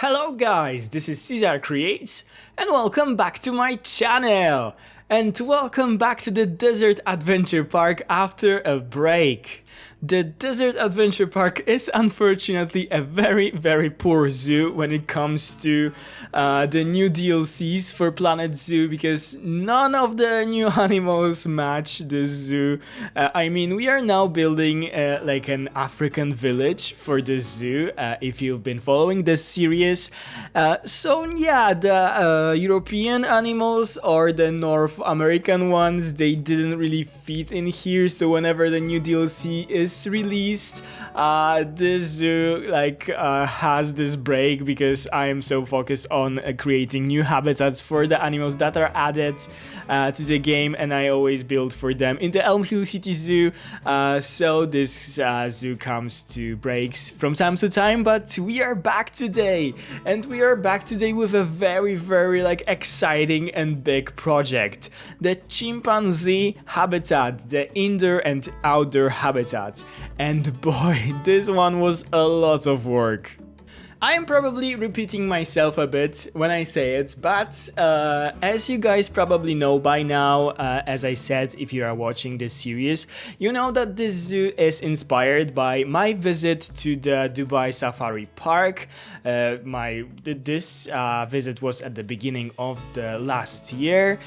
Hello guys, this is Cesar Creates and welcome back to my channel! And welcome back to the Desert Adventure Park after a break. The Desert Adventure Park is unfortunately a very poor zoo when it comes to the new DLCs for Planet Zoo, because none of the new animals match the zoo. I mean, we are now building like an African village for the zoo, if you've been following this series. So yeah, the European animals or the North American ones, they didn't really fit in here, so whenever the new DLC is released, this zoo has this break because I am so focused on creating new habitats for the animals that are added to the game, and I always build for them in the Elm Hill City Zoo. So this zoo comes to breaks from time to time, but we are back today, and we are back today with a very exciting and big project: the chimpanzee habitat, the indoor and outdoor habitat. And boy, this one was a lot of work. I am probably repeating myself a bit when I say it, but as you guys probably know by now, as I said, if you are watching this series, you know that this zoo is inspired by my visit to the Dubai Safari Park. This visit was at the beginning of the last year.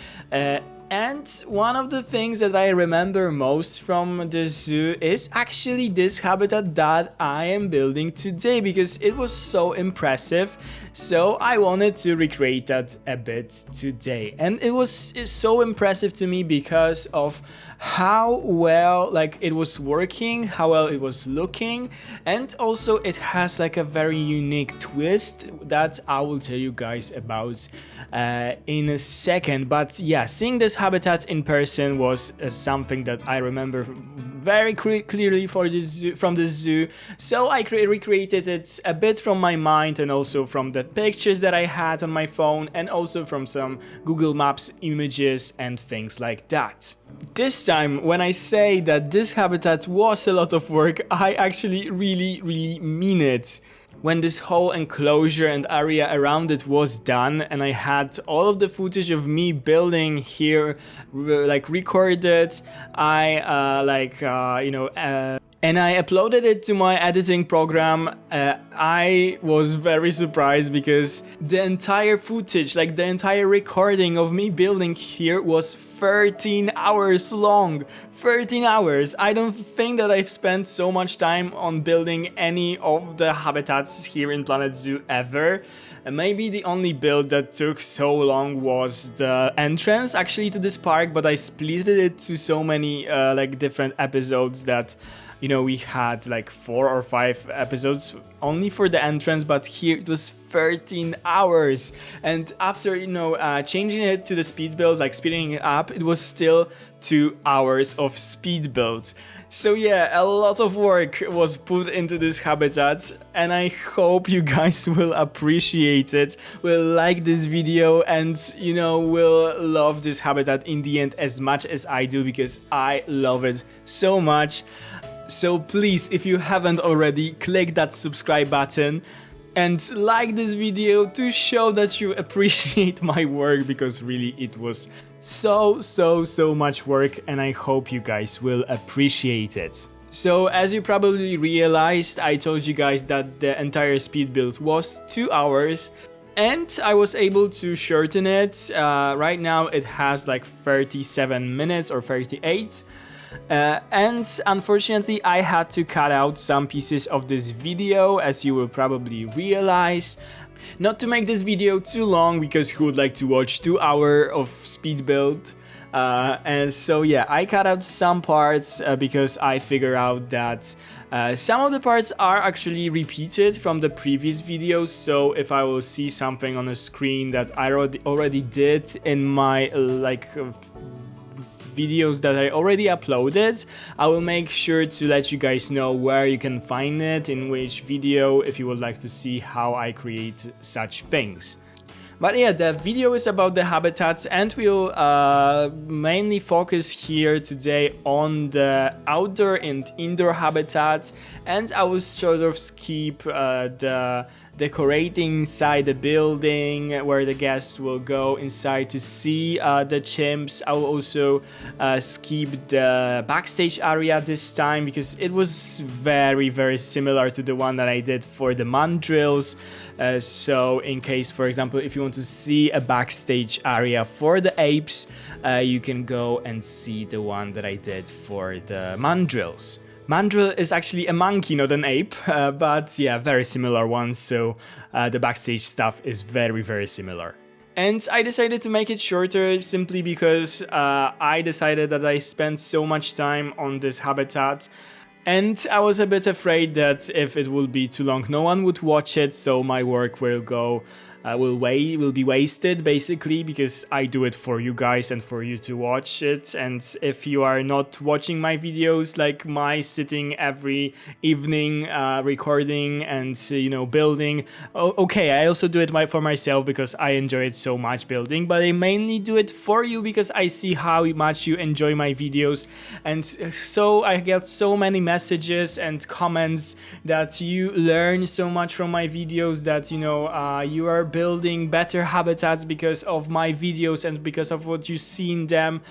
And one of the things that I remember most from the zoo is actually this habitat that I am building today, because it was so impressive. So I wanted to recreate that a bit today. And it was so impressive to me because of how well it was working, how well it was looking, and also it has like a very unique twist that I will tell you guys about in a second. But yeah, seeing this habitat in person was something that I remember very clearly from the zoo. So I recreated it a bit from my mind, and also from the pictures that I had on my phone, and also from some Google Maps images and things like that. This time, when I say that this habitat was a lot of work, I actually really mean it. When this whole enclosure and area around it was done, and I had all of the footage of me building here recorded, and I uploaded it to my editing program, I was very surprised because the entire footage, the entire recording of me building here was 13 hours long. 13 hours! I don't think that I've spent so much time on building any of the habitats here in Planet Zoo ever. And maybe the only build that took so long was the entrance actually to this park, but I split it to so many different episodes that, you know, we had 4 or 5 episodes only for the entrance, but here it was 13 hours. And after, changing it to the speed build, speeding it up, it was still 2 hours of speed build. So yeah, a lot of work was put into this habitat, and I hope you guys will appreciate it, will like this video, and will love this habitat in the end as much as I do, because I love it so much. So please, if you haven't already, click that subscribe button and like this video to show that you appreciate my work, because really it was so much work, and I hope you guys will appreciate it. So as you probably realized, I told you guys that the entire speed build was 2 hours, and I was able to shorten it. Right now it has 37 minutes or 38. And unfortunately I had to cut out some pieces of this video, as you will probably realize. Not to make this video too long, because who would like to watch 2 hours of speed build? And so yeah, I cut out some parts because I figured out that some of the parts are actually repeated from the previous videos. So if I will see something on the screen that I already did in my videos that I already uploaded, I will make sure to let you guys know where you can find it, in which video, if you would like to see how I create such things. But yeah, the video is about the habitats, and we'll mainly focus here today on the outdoor and indoor habitats, and I will sort of skip the decorating inside the building where the guests will go inside to see the chimps. I will also skip the backstage area this time because it was very similar to the one that I did for the mandrills. So in case, for example, if you want to see a backstage area for the apes, you can go and see the one that I did for the mandrills. Mandrill is actually a monkey, not an ape, but yeah, very similar ones, so the backstage stuff is very similar. And I decided to make it shorter simply because I decided that I spent so much time on this habitat, and I was a bit afraid that if it will be too long, no one would watch it, so my work will go will be wasted basically, because I do it for you guys and for you to watch it. And if you are not watching my videos, like my sitting every evening recording and building, okay, I also do it for myself because I enjoy it so much building, but I mainly do it for you because I see how much you enjoy my videos. And so I get so many messages and comments that you learn so much from my videos, that you are building better habitats because of my videos and because of what you see in them,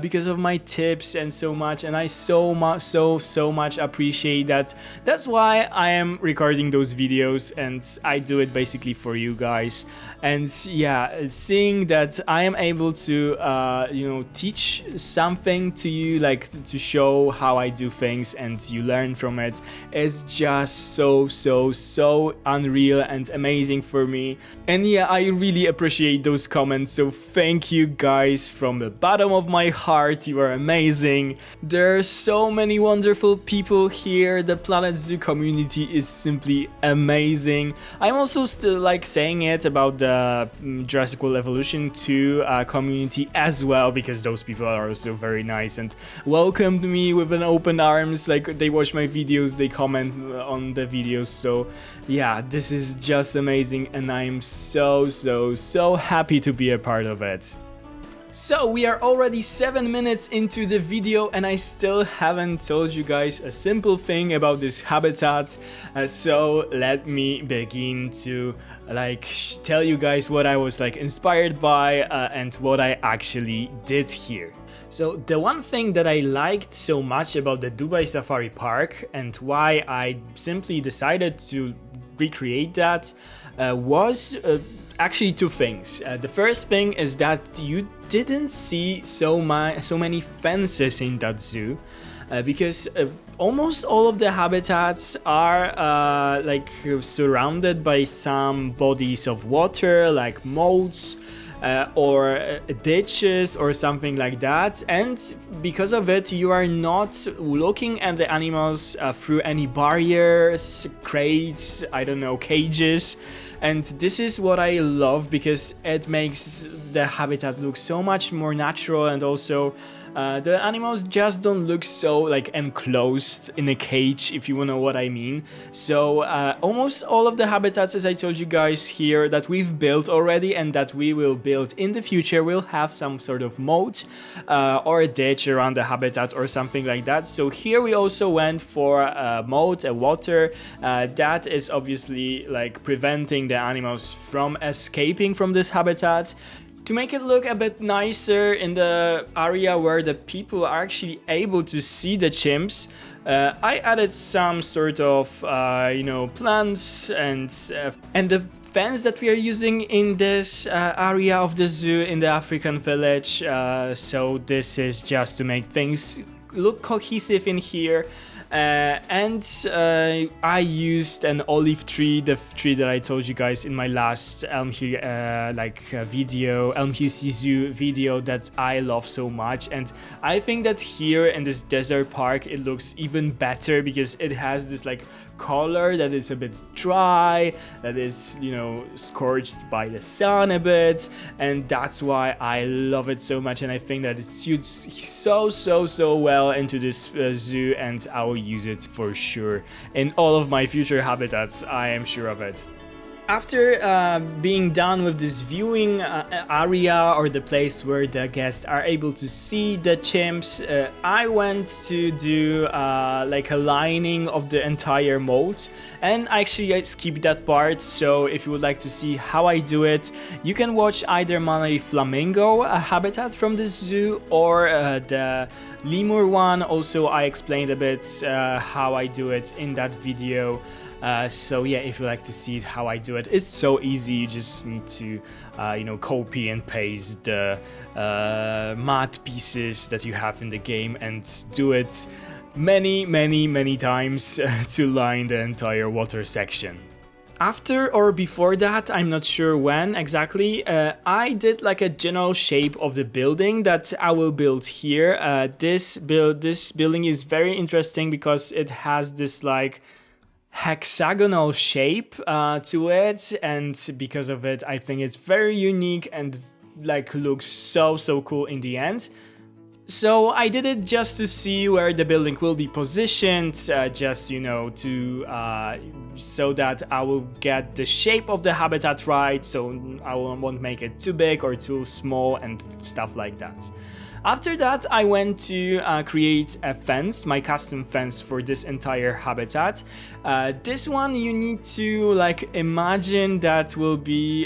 because of my tips and so much. And I so much appreciate that. That's why I am recording those videos, and I do it basically for you guys. And yeah, seeing that I am able to teach something to you, like to show how I do things and you learn from it, is just so unreal and amazing for me. And yeah, I really appreciate those comments, so thank you guys from the bottom of my heart. You are amazing. There are so many wonderful people here. The Planet Zoo community is simply amazing. I'm also still saying it about the Jurassic World Evolution 2 community as well, because those people are also very nice and welcomed me with an open arms. Like, they watch my videos, they comment on the videos. So yeah, this is just amazing, and I'm so happy to be a part of it. So we are already 7 minutes into the video, and I still haven't told you guys a simple thing about this habitat. So let me begin to tell you guys what I was inspired by and what I actually did here. So the one thing that I liked so much about the Dubai Safari Park, and why I simply decided to recreate that, was actually two things. The first thing is that you didn't see so many fences in that zoo, because almost all of the habitats are surrounded by some bodies of water, like moats, or ditches or something like that. And because of it, you are not looking at the animals through any barriers, crates, I don't know, cages. And this is what I love, because it makes the habitat look so much more natural, and also the animals just don't look so enclosed in a cage, if you know what I mean. So almost all of the habitats, as I told you guys here, that we've built already and that we will build in the future, will have some sort of moat or a ditch around the habitat or something like that. So here we also went for a moat, a water, that is obviously preventing the animals from escaping from this habitat. To make it look a bit nicer in the area where the people are actually able to see the chimps, I added some sort of plants and the fence that we are using in this area of the zoo in the African village. So this is just to make things look cohesive in here. I used an olive tree, the tree that I told you guys in my last Elm Hill Zoo video that I love so much. And I think that here in this desert park it looks even better, because it has this color that is a bit dry, that is scorched by the sun a bit, and that's why I love it so much. And I think that it suits so well into this zoo, and I will use it for sure in all of my future habitats. I am sure of it. After being done with this viewing area, or the place where the guests are able to see the chimps, I went to do like a lining of the entire moat, and actually I skipped that part. So if you would like to see how I do it, you can watch either my flamingo habitat from the zoo, or the lemur one. Also, I explained a bit how I do it in that video. So yeah, if you like to see how I do it, it's so easy. You just need to, copy and paste the mud pieces that you have in the game and do it many times to line the entire water section. After or before that, I'm not sure when exactly, I did like a general shape of the building that I will build here. This building is very interesting because it has this like hexagonal shape to it, and because of it I think it's very unique and like looks so cool in the end. So I did it just to see where the building will be positioned, just so that I will get the shape of the habitat right, so I won't make it too big or too small and stuff like that. After that, I went to create a fence, my custom fence for this entire habitat. This one you need to like imagine that will be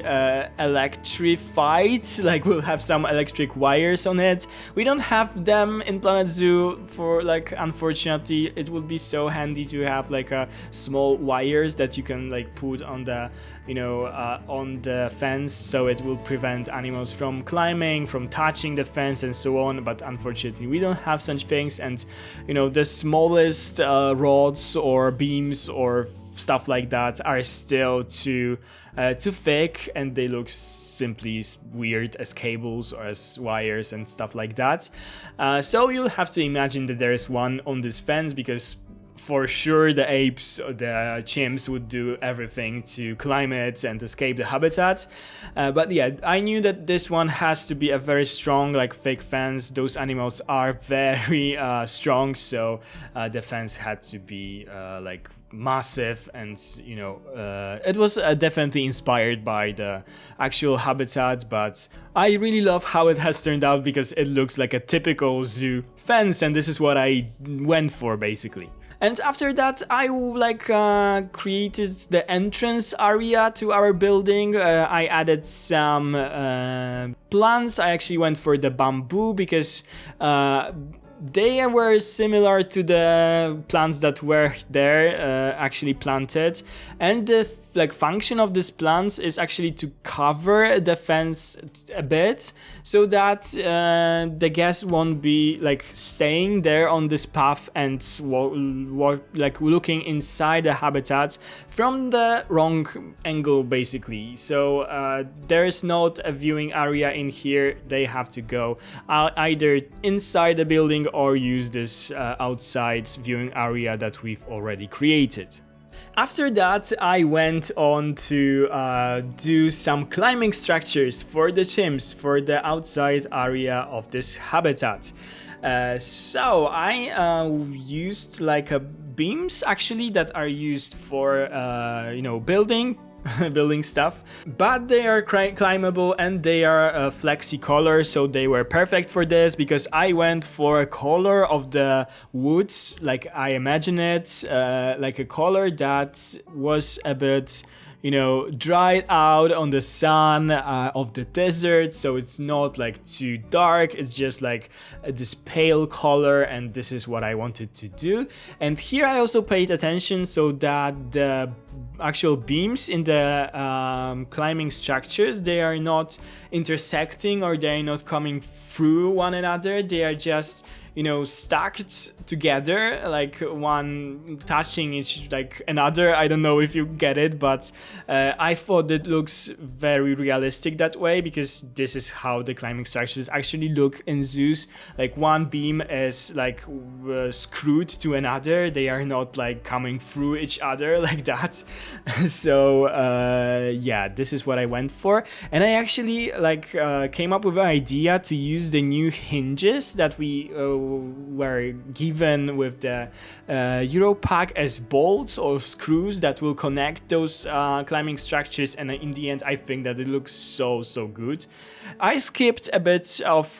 electrified, like we'll have some electric wires on it. We don't have them in Planet Zoo for like, unfortunately. It would be so handy to have like a small wires that you can like put on the on the fence, so it will prevent animals from climbing, from touching the fence and so on. But unfortunately we don't have such things, and the smallest rods or beams or stuff like that are still too thick, and they look simply weird as cables or as wires and stuff like that. So you'll have to imagine that there is one on this fence, because for sure the apes or the chimps would do everything to climb it and escape the habitat. But yeah, I knew that this one has to be a very strong, like thick fence. Those animals are very strong, so the fence had to be like massive, and it was definitely inspired by the actual habitat. But I really love how it has turned out, because it looks like a typical zoo fence, and this is what I went for basically. And after that, I created the entrance area to our building. I added some plants. I actually went for the bamboo because they were similar to the plants that were there actually planted, and the function of these plants is actually to cover the fence a bit, so that the guests won't be like staying there on this path and looking inside the habitat from the wrong angle basically. So there is not a viewing area in here. They have to go either inside the building or use this outside viewing area that we've already created. After that, I went on to do some climbing structures for the chimps for the outside area of this habitat. So I used beams actually that are used for building stuff, but they are climbable and they are flexi color, so they were perfect for this, because I went for a color of the woods, like I imagine it, like a color that was a bit dried out on the sun of the desert, so it's not like too dark, it's just like this pale color, and this is what I wanted to do. And here I also paid attention so that the actual beams in the climbing structures, they are not intersecting or they are not coming through one another, they are just stacked together, like one touching each like another. I don't know if you get it, but I thought it looks very realistic that way, because this is how the climbing structures actually look in zoos. Like one beam is like screwed to another, they are not like coming through each other like that. So yeah, this is what I went for, and I actually came up with an idea to use the new hinges that we were given with the Europack as bolts or screws that will connect those climbing structures, and in the end I think that it looks so good. I skipped a bit of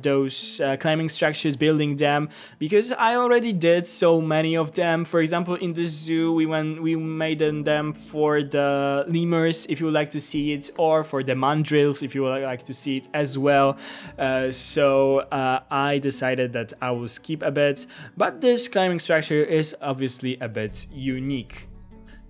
those climbing structures, building them, because I already did so many of them. For example, in the zoo we made them for the lemurs, if you would like to see it, or for the mandrills, if you would like to see it as well. So I decided that I will skip a bit, but this climbing structure is obviously a bit unique.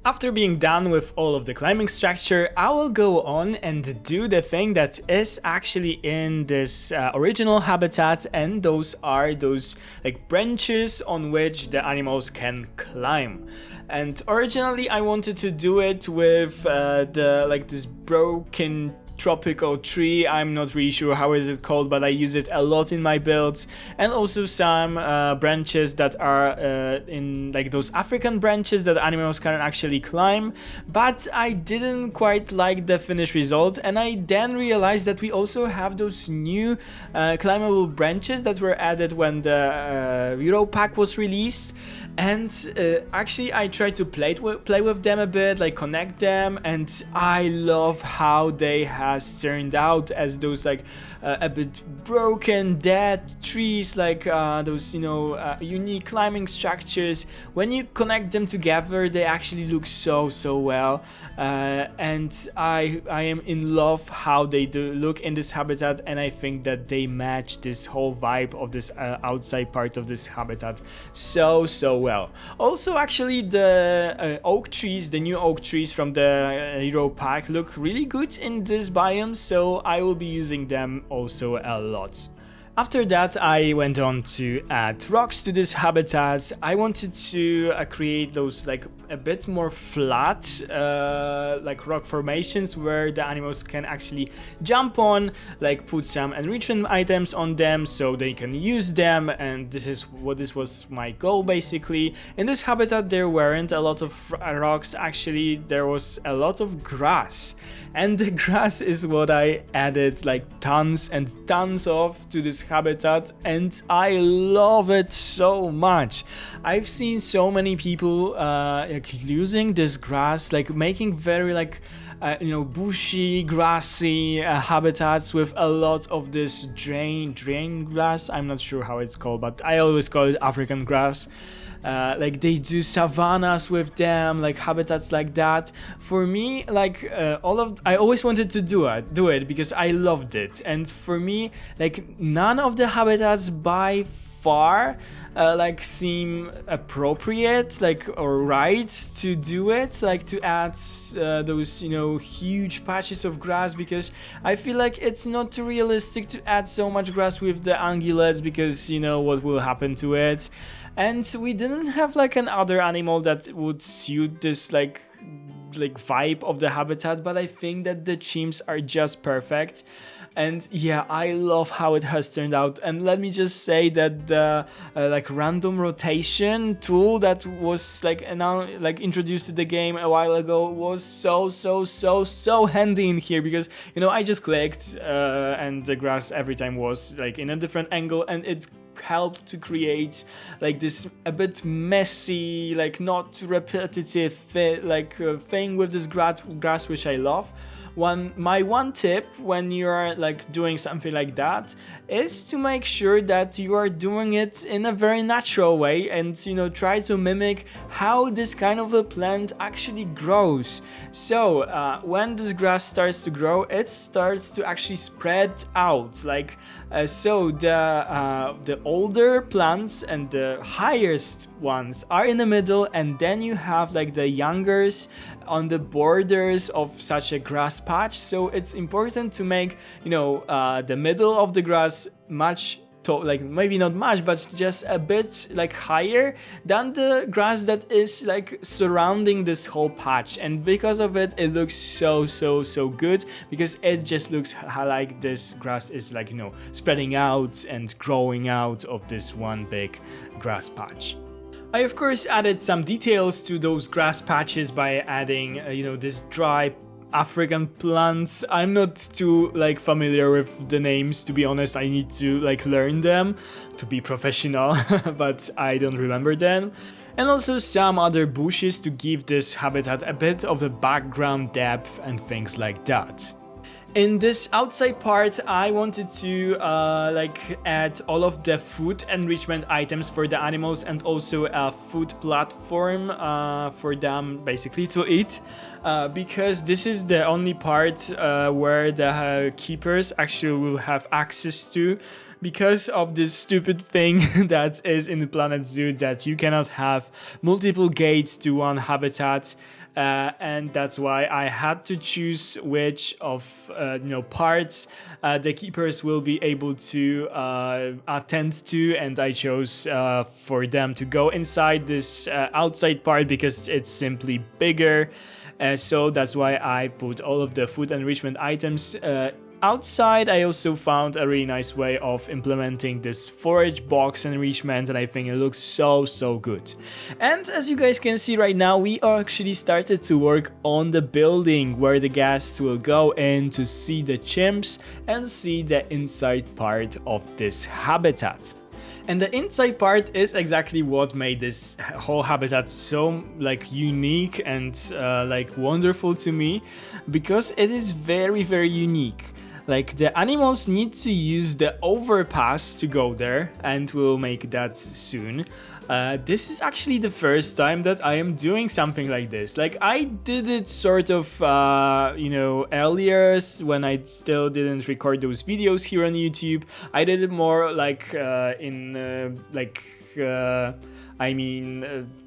After being done with all of the climbing structure, I will go on and do the thing that is actually in this original habitat, and those are those like branches on which the animals can climb. And originally I wanted to do it with this broken tropical tree. I'm not really sure how is it called, but I use it a lot in my builds, and also some branches that are in like those African branches that animals can actually climb, but I didn't quite like the finished result, and I then realized that we also have those new climbable branches that were added when the Europack was released. And actually I tried to play with them a bit, like connect them, and I love how they has turned out as those like a bit broken dead trees, like those unique climbing structures. When you connect them together, they actually look so well, and I am in love how they do look in this habitat, and I think that they match this whole vibe of this outside part of this habitat so well. Also, actually, the oak trees, the new oak trees from the Europack look really good in this biome, so I will be using them also a lot. After that, I went on to add rocks to this habitat. I wanted to create those like a bit more flat like rock formations where the animals can actually jump on, like put some enrichment items on them so they can use them, and this was my goal basically. In this habitat there weren't a lot of rocks, actually there was a lot of grass, and the grass is what I added like tons and tons of to this habitat, and I love it so much. I've seen so many people like using this grass, like making very like bushy, grassy habitats with a lot of this drain grass. I'm not sure how it's called, but I always call it African grass. Like they do savannas with them, like habitats like that. For me, like I always wanted to do it because I loved it, and for me, like none of the habitats by far like seem appropriate, like or right to do it, like to add those huge patches of grass, because I feel like it's not too realistic to add so much grass with the ungulates, because what will happen to it. And we didn't have like another animal that would suit this like vibe of the habitat, but I think that the chimps are just perfect. And yeah, I love how it has turned out. And let me just say that the like random rotation tool that was like introduced to the game a while ago was so handy in here, because I just clicked and the grass every time was like in a different angle, and it helped to create like this a bit messy, like not repetitive thing with this grass, which I love. My one tip when you're like doing something like that is to make sure that you are doing it in a very natural way, and try to mimic how this kind of a plant actually grows. So when this grass starts to grow, it starts to actually spread out, like so the older plants and the highest ones are in the middle, and then you have like the youngers on the borders of such a grass patch. So it's important to make the middle of the grass much like maybe not much, but just a bit like higher than the grass that is like surrounding this whole patch. And because of it, it looks so good, because it just looks like this grass is like spreading out and growing out of this one big grass patch. I of course added some details to those grass patches by adding this dry African plants. I'm not too like familiar with the names, to be honest. I need to like learn them to be professional, but I don't remember them. And also some other bushes to give this habitat a bit of a background depth and things like that. In this outside part, I wanted to like add all of the food enrichment items for the animals and also a food platform for them basically to eat, because this is the only part where the keepers actually will have access to, because of this stupid thing that is in the Planet Zoo, that you cannot have multiple gates to one habitat. And that's why I had to choose which of parts the keepers will be able to attend to, and I chose for them to go inside this outside part because it's simply bigger. So that's why I put all of the food enrichment items outside. I also found a really nice way of implementing this forage box enrichment, and I think it looks so good. And as you guys can see right now, we actually started to work on the building where the guests will go in to see the chimps and see the inside part of this habitat. And the inside part is exactly what made this whole habitat so like unique and like wonderful to me, because it is very unique. Like, the animals need to use the overpass to go there, and we'll make that soon. This is actually the first time that I am doing something like this. Like, I did it sort of, earlier when I still didn't record those videos here on YouTube. I did it more like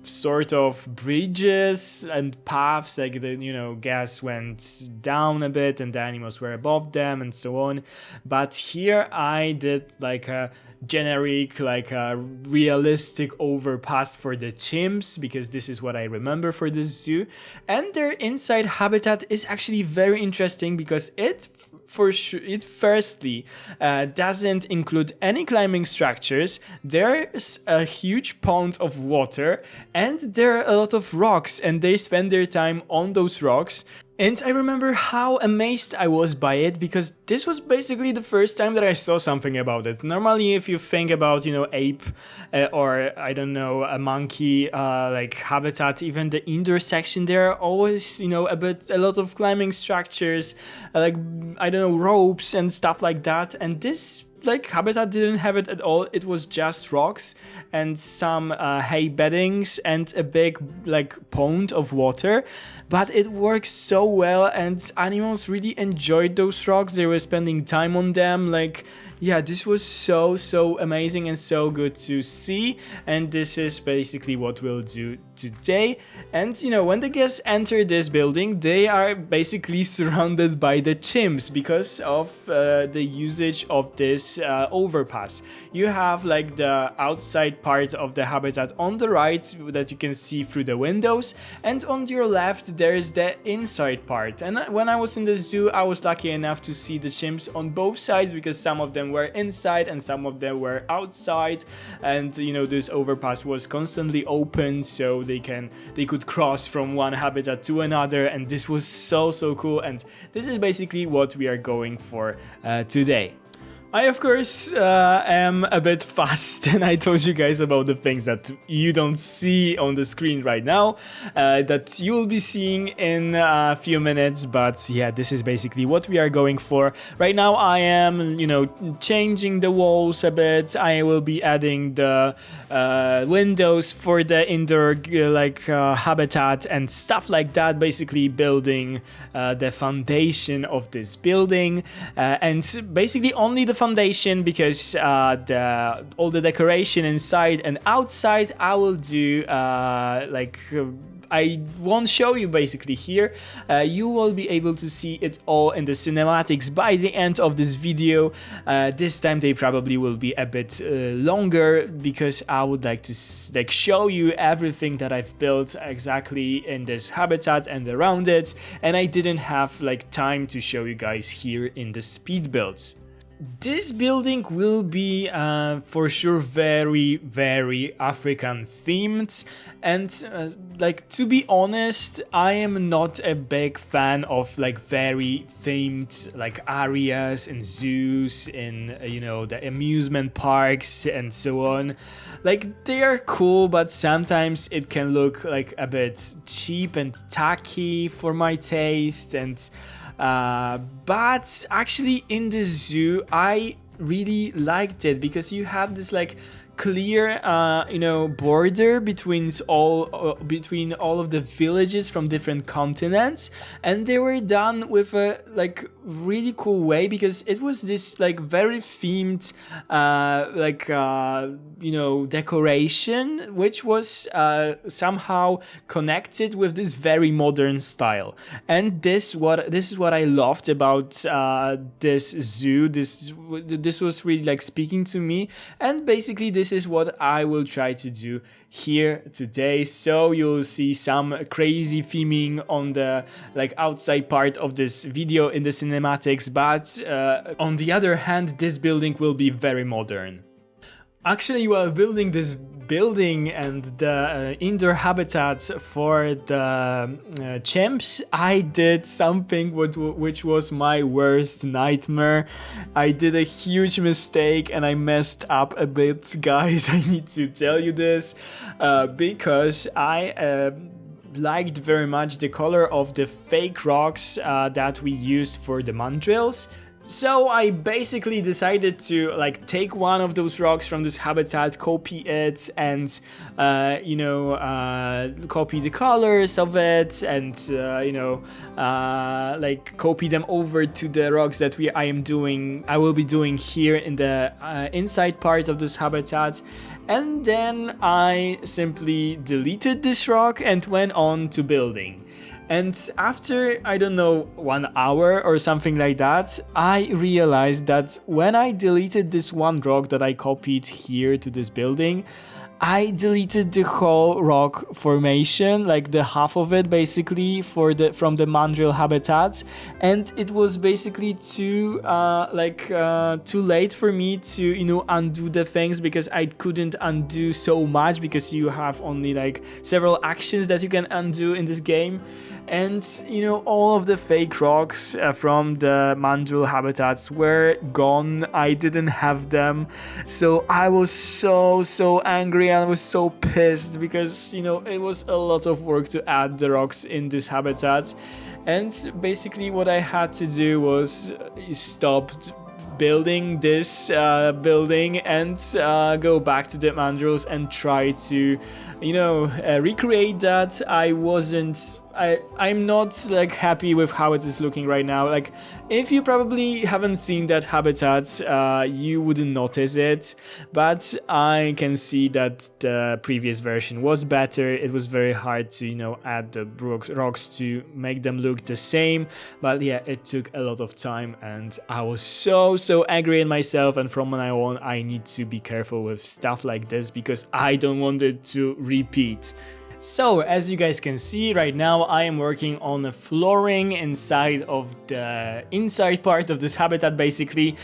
sort of bridges and paths, like the gas went down a bit and the animals were above them and so on. But here I did like a generic, like a realistic overpass for the chimps, because this is what I remember for the zoo. And their inside habitat is actually very interesting because it firstly doesn't include any climbing structures. There's a huge pond of water and there are a lot of rocks, and they spend their time on those rocks. And I remember how amazed I was by it, because this was basically the first time that I saw something about it. Normally, if you think about, ape or I don't know, a monkey like habitat, even the indoor section, there are always, a lot of climbing structures, like, I don't know, ropes and stuff like that. And this like habitat didn't have it at all. It was just rocks and some hay beddings and a big like pond of water, but it works so well and animals really enjoyed those rocks. They were spending time on them. Like, yeah, this was so amazing and so good to see, and this is basically what we'll do today. And when the guests enter this building, they are basically surrounded by the chimps because of the usage of this overpass. You have like the outside part of the habitat on the right that you can see through the windows, and on your left there is the inside part. And when I was in the zoo, I was lucky enough to see the chimps on both sides, because some of them were inside and some of them were outside, and this overpass was constantly open, so they could cross from one habitat to another, and this was so cool. And this is basically what we are going for today. I, of course, am a bit fast, and I told you guys about the things that you don't see on the screen right now, that you will be seeing in a few minutes. But yeah, this is basically what we are going for. Right now I am, changing the walls a bit. I will be adding the windows for the indoor habitat and stuff like that, basically building the foundation of this building, and basically only the foundation, because all the decoration inside and outside I will do I won't show you basically here. You will be able to see it all in the cinematics by the end of this video. This time they probably will be a bit longer, because I would like to show you everything that I've built exactly in this habitat and around it, and I didn't have time to show you guys here in the speed builds. This building will be for sure very African themed, and like, to be honest, I am not a big fan of like very themed like areas and zoos in you know, the amusement parks and so on. Like, they are cool, but sometimes it can look like a bit cheap and tacky for my taste. And but actually in the zoo I really liked it, because you have this like clear you know, border between all of the villages from different continents, and they were done with a like really cool way, because it was this like very themed you know, decoration, which was somehow connected with this very modern style. And this is what I loved about this zoo. This was really like speaking to me, and basically this is what I will try to do here today. So you'll see some crazy theming on the like outside part of this video in the cinematics, but on the other hand, this building will be very modern. Actually, while building this building and the indoor habitats for the chimps, I did something which was my worst nightmare. I did a huge mistake and I messed up a bit, guys. I need to tell you this because I liked very much the color of the fake rocks that we used for the mandrills. So I basically decided to like take one of those rocks from this habitat, copy it, and you know, copy the colors of it, and you know, like copy them over to the rocks that I will be doing here in the inside part of this habitat. And then I simply deleted this rock and went on to building. And after, I don't know, 1 hour or something like that, I realized that when I deleted this one rock that I copied here to this building, I deleted the whole rock formation, like the half of it basically from the mandrill habitat, and it was basically too late for me to, you know, undo the things, because I couldn't undo so much, because you have only like several actions that you can undo in this game. And you know, all of the fake rocks from the mandrill habitats were gone. I didn't have them, so I was so angry and I was so pissed, because you know, it was a lot of work to add the rocks in this habitat. And basically what I had to do was stop building this building and go back to the mandrills and try to, you know, recreate that. I'm not like happy with how it is looking right now. Like, if you probably haven't seen that habitat, you wouldn't notice it, but I can see that the previous version was better. It was very hard to, you know, add the rocks to make them look the same, but yeah, it took a lot of time and I was so angry at myself. And from now on, I need to be careful with stuff like this, because I don't want it to repeat. So, as you guys can see right now, I am working on the flooring inside of the inside part of this habitat basically.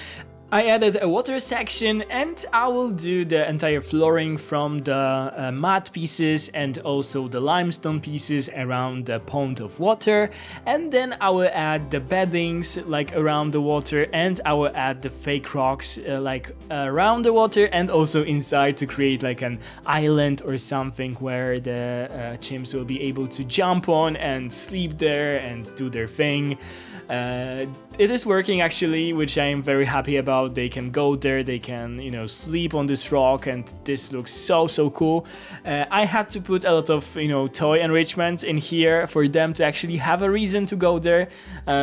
I added a water section, and I will do the entire flooring from the mud pieces and also the limestone pieces around the pond of water, and then I will add the beddings like around the water, and I will add the fake rocks like around the water and also inside, to create like an island or something where the chimps will be able to jump on and sleep there and do their thing. It is working actually, which I am very happy about. They can go there, they can, you know, sleep on this rock, and this looks so cool. I had to put a lot of, you know, toy enrichment in here for them to actually have a reason to go there,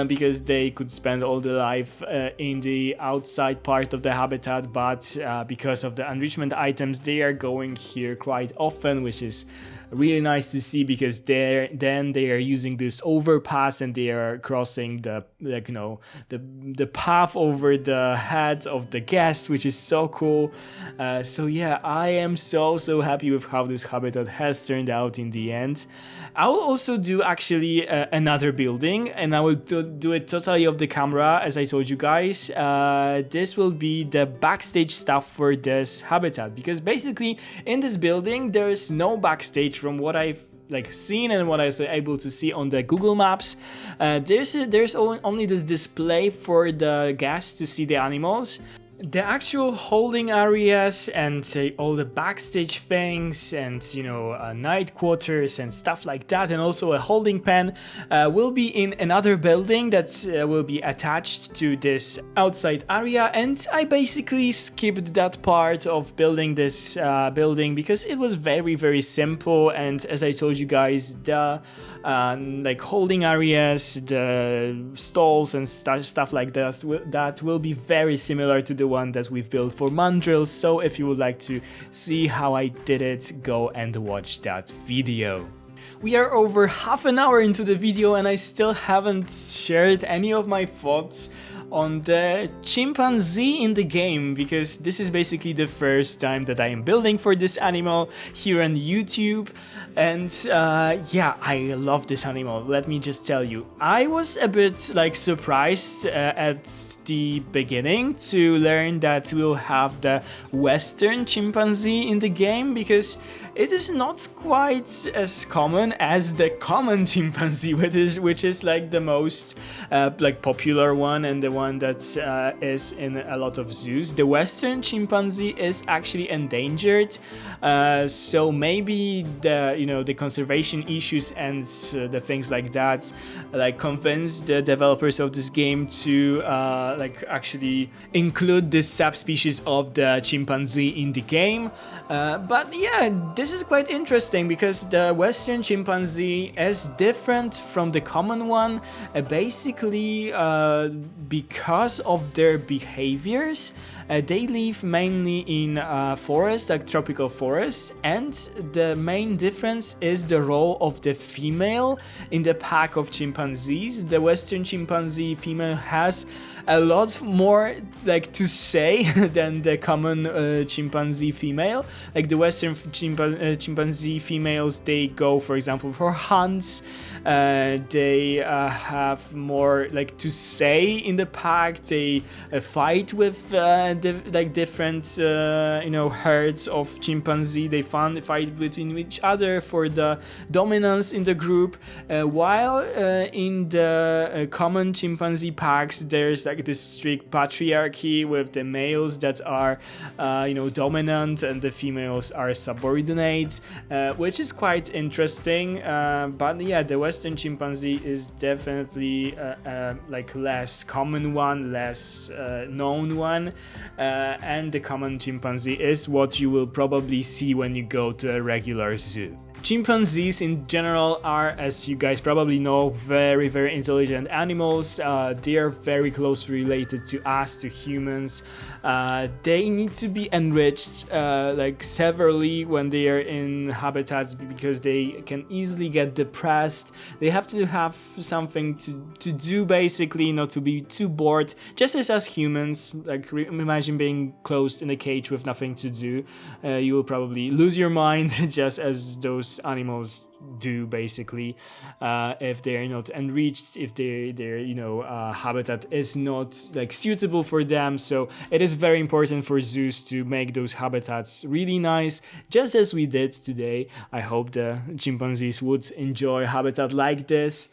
because they could spend all their life in the outside part of the habitat, but because of the enrichment items, they are going here quite often, which is really nice to see, because they are using this overpass and they are crossing the, like, you know, the path over the head of the guests, which is so cool. So yeah, I am so happy with how this habitat has turned out in the end. I will also do actually another building, and I will do it totally off the camera, as I told you guys. This will be the backstage stuff for this habitat, because basically in this building there is no backstage from what I've seen and what I was able to see on the Google Maps. There's only this display for the guests to see the animals. The actual holding areas and all the backstage things and, you know, night quarters and stuff like that, and also a holding pen will be in another building that will be attached to this outside area. And I basically skipped that part of building this building because it was very simple, and as I told you guys, the holding areas, the stalls and stuff like that will be very similar to the one that we've built for mandrills. So if you would like to see how I did it, go and watch that video. We are over half an hour into the video and I still haven't shared any of my thoughts on the chimpanzee in the game, because this is basically the first time that I am building for this animal here on YouTube. And yeah, I love this animal, let me just tell you. I was a bit surprised at the beginning to learn that we'll have the Western chimpanzee in the game, because it is not quite as common as the common chimpanzee, which is the most popular one and the one that is in a lot of zoos. The Western chimpanzee is actually endangered, so maybe the conservation issues and the things like that convince the developers of this game to actually include this subspecies of the chimpanzee in the game. But yeah, this is quite interesting because the Western chimpanzee is different from the common one, basically because of their behaviors. They live mainly in forests, tropical forests, and the main difference is the role of the female in the pack of chimpanzees. The Western chimpanzee female has a lot more to say than the common chimpanzee female. The Western chimpanzee females, they go, for example, for hunts. They have more to say in the pack. They fight with different herds of chimpanzee. They fight between each other for the dominance in the group, while in the common chimpanzee packs there's this strict patriarchy with the males that are dominant and the females are subordinate, which is quite interesting. But yeah, the Western chimpanzee is definitely less common one, less known one, and the common chimpanzee is what you will probably see when you go to a regular zoo. Chimpanzees in general are, as you guys probably know, very intelligent animals. They are very closely related to us, to humans. They need to be enriched severely when they are in habitats, because they can easily get depressed. They have to have something to do, basically, not to be too bored, just as humans. Imagine being closed in a cage with nothing to do. You will probably lose your mind just as those animals do, basically, if they're not enriched, if their habitat is not suitable for them. So it is very important for zoos to make those habitats really nice, just as we did today. I hope the chimpanzees would enjoy a habitat like this.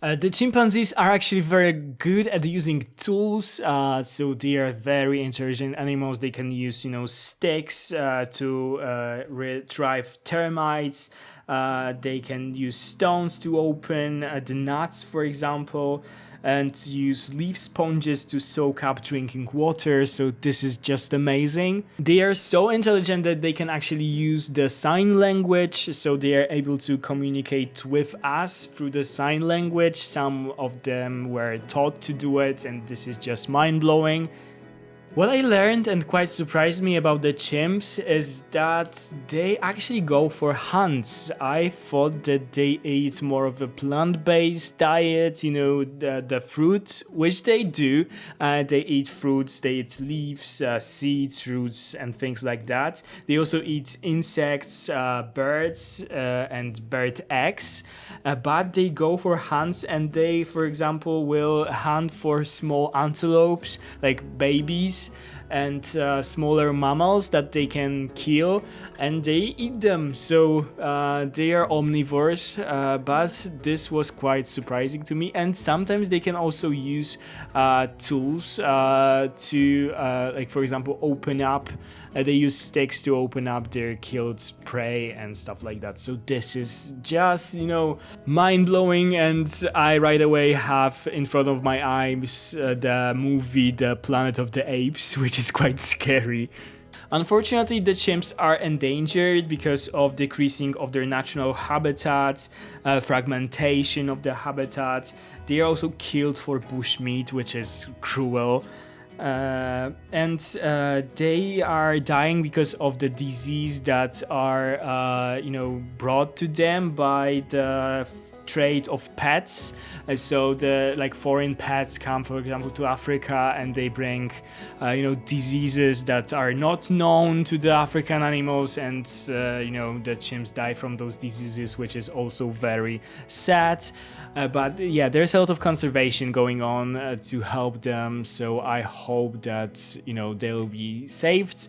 The chimpanzees are actually very good at using tools, so they are very intelligent animals. They can use, sticks to retrieve termites. They can use stones to open the nuts, for example, and use leaf sponges to soak up drinking water. So this is just amazing. They are so intelligent that they can actually use the sign language, so they are able to communicate with us through the sign language. Some of them were taught to do it, and this is just mind-blowing. What I learned and quite surprised me about the chimps is that they actually go for hunts. I thought that they ate more of a plant-based diet, you know, the fruit, which they do. They eat fruits, they eat leaves, seeds, roots, and things like that. They also eat insects, birds, and bird eggs. But they go for hunts, and they, for example, will hunt for small antelopes, like babies, and smaller mammals that they can kill, and they eat them. So they are omnivores, but this was quite surprising to me. And sometimes they can also use tools to, like for example, open up. They use sticks to open up their killed prey and stuff like that. So this is just, you know, mind-blowing, and I right away have in front of my eyes the movie The Planet of the Apes, which is quite scary. Unfortunately, the chimps are endangered because of decreasing of their natural habitat, fragmentation of the habitat. They are also killed for bushmeat, which is cruel. And they are dying because of the disease that are, you know, brought to them by the trade of pets. So the like foreign pets come, for example, to Africa, and they bring, you know, diseases that are not known to the African animals, and you know, the chimps die from those diseases, which is also very sad. But yeah, there's a lot of conservation going on to help them. So I hope that, you know, they'll be saved,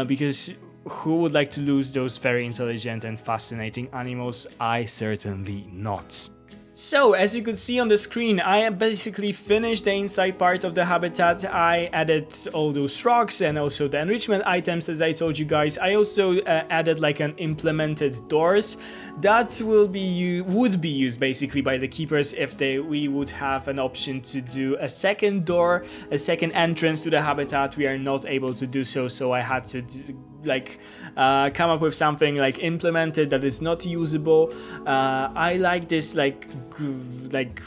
because who would like to lose those very intelligent and fascinating animals? I certainly not. So, as you could see on the screen, I basically finished the inside part of the habitat. I added all those rocks and also the enrichment items, as I told you guys. I also added like an implemented doors that would be used basically by the keepers if we would have an option to do a second door, a second entrance to the habitat. We are not able to do so, so I had to come up with something like implemented that is not usable. I like this like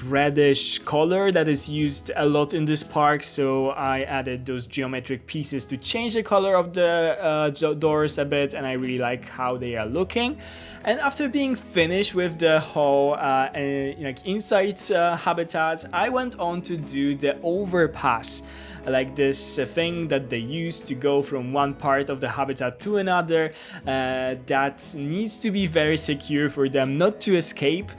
reddish color that is used a lot in this park, so I added those geometric pieces to change the color of the doors a bit, and I really like how they are looking. And after being finished with the whole like inside habitat, I went on to do the overpass, like this thing that they use to go from one part of the habitat to another, that needs to be very secure for them not to escape.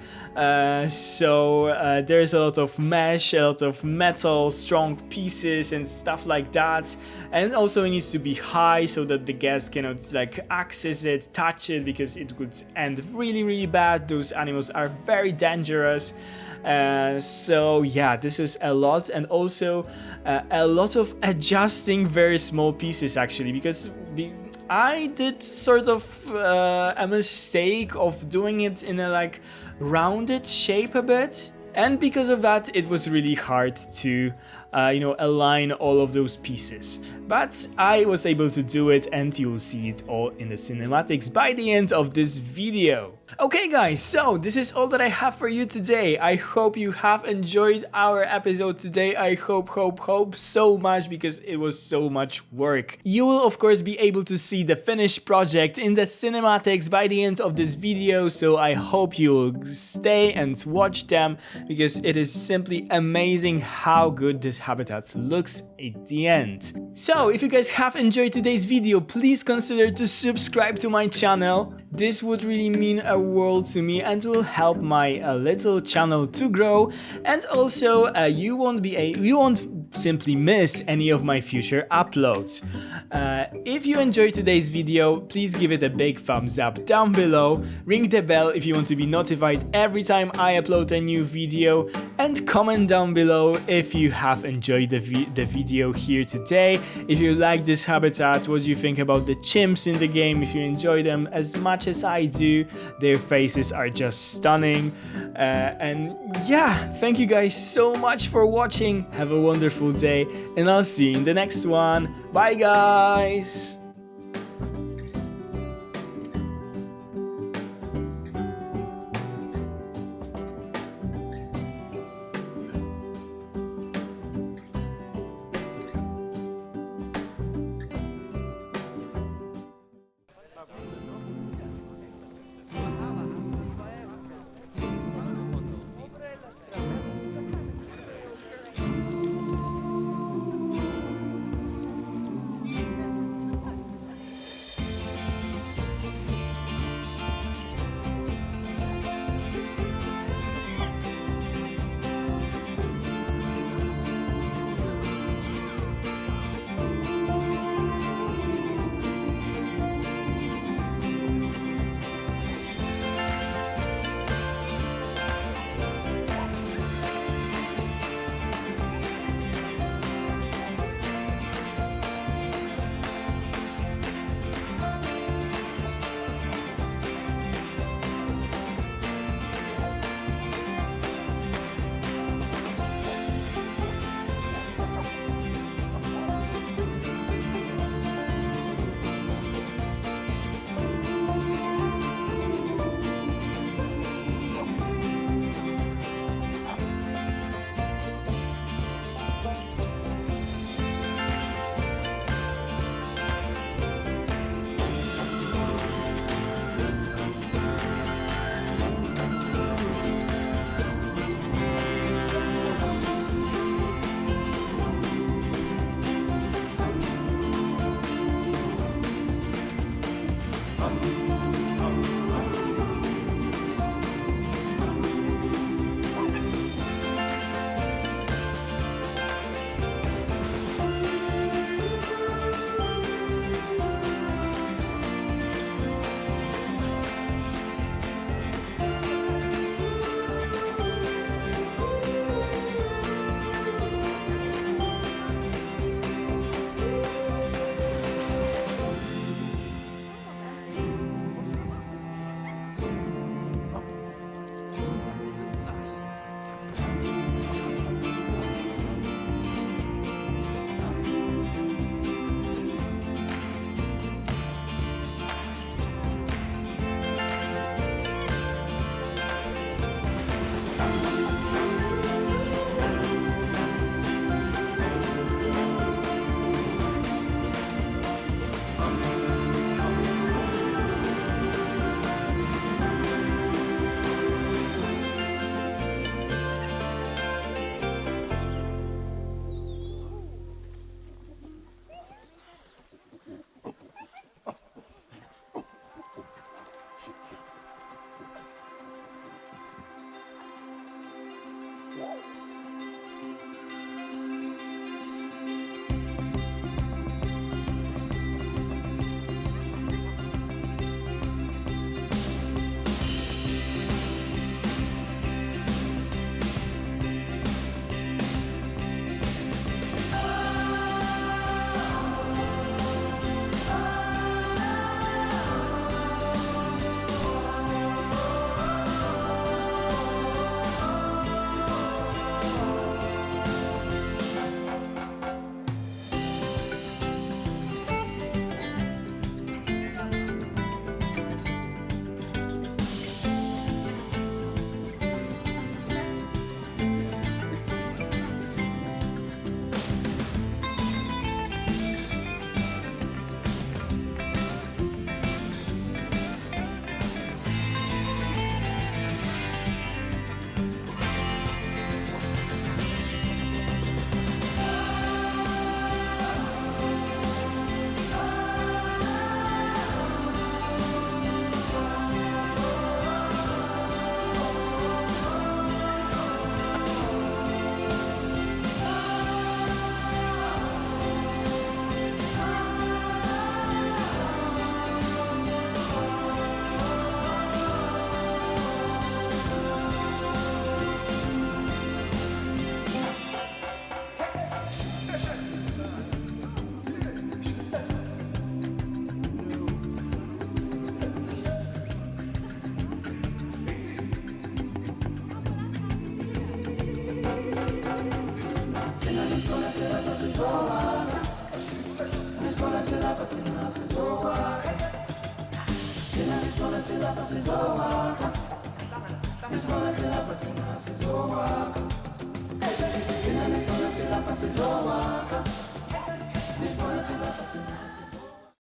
So there's a lot of mesh, a lot of metal, strong pieces and stuff like that, and also it needs to be high so that the guest cannot like access it, touch it, because it could end really bad. Those animals are very dangerous. So yeah, this is a lot, and also a lot of adjusting very small pieces actually, because I did sort of a mistake of doing it in a like rounded shape a bit, and because of that it was really hard to you know, align all of those pieces. But I was able to do it, and you'll see it all in the cinematics by the end of this video. Okay guys, so this is all that I have for you today. I hope you have enjoyed our episode today. I hope so much, because it was so much work. You will of course be able to see the finished project in the cinematics by the end of this video, so I hope you will stay and watch them, because it is simply amazing how good this habitat looks at the end. So if you guys have enjoyed today's video, please consider to subscribe to my channel. This would really mean a world to me and will help my little channel to grow, and also you won't simply miss any of my future uploads. If you enjoyed today's video, please give it a big thumbs up down below, ring the bell if you want to be notified every time I upload a new video, and comment down below if you have enjoyed the video here today. If you like this habitat, what do you think about the chimps in the game? If you enjoy them as much as I do, their faces are just stunning. And yeah, thank you guys so much for watching. Have a wonderful day, and I'll see you in the next one. Bye guys!